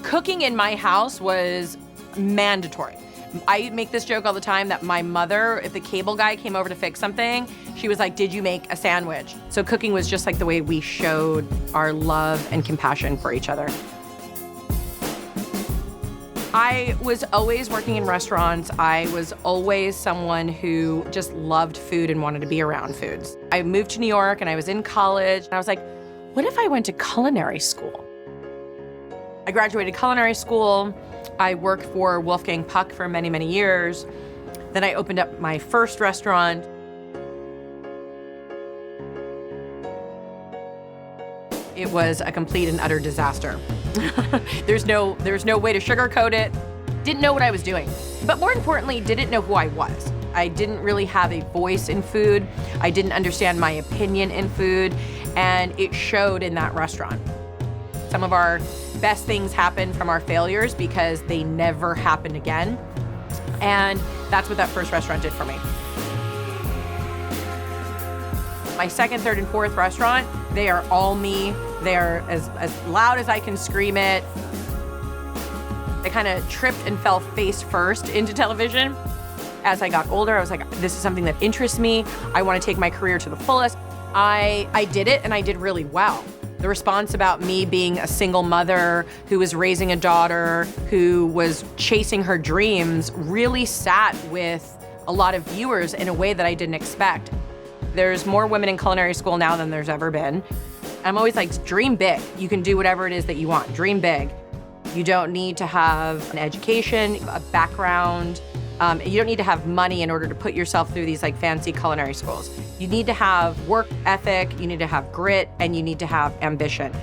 Cooking in my house was mandatory. I make this joke all the time that my mother, if the cable guy came over to fix something, she was like, did you make a sandwich? So cooking was just like the way we showed our love and compassion for each other. I was always working in restaurants. I was always someone who just loved food and wanted to be around foods. I moved to New York and I was in college and I was like, what if I went to culinary school? I graduated culinary school. I worked for Wolfgang Puck for many, many years. Then I opened up my first restaurant. It was a complete and utter disaster. There's no way to sugarcoat it. Didn't know what I was doing. But more importantly, didn't know who I was. I didn't really have a voice in food. I didn't understand my opinion in food, and it showed in that restaurant. Some of our best things happen from our failures because they never happened again. And that's what that first restaurant did for me. My second, third, and fourth restaurant, they are all me. They are as loud as I can scream it. I kind of tripped and fell face first into television. As I got older, I was like, this is something that interests me. I want to take my career to the fullest. I did it, and I did really well. The response about me being a single mother who was raising a daughter, who was chasing her dreams, really sat with a lot of viewers in a way that I didn't expect. There's more women in culinary school now than there's ever been. I'm always like, dream big. You can do whatever it is that you want. Dream big. You don't need to have an education, a background. You don't need to have money in order to put yourself through these like fancy culinary schools. You need to have work ethic, you need to have grit, and you need to have ambition.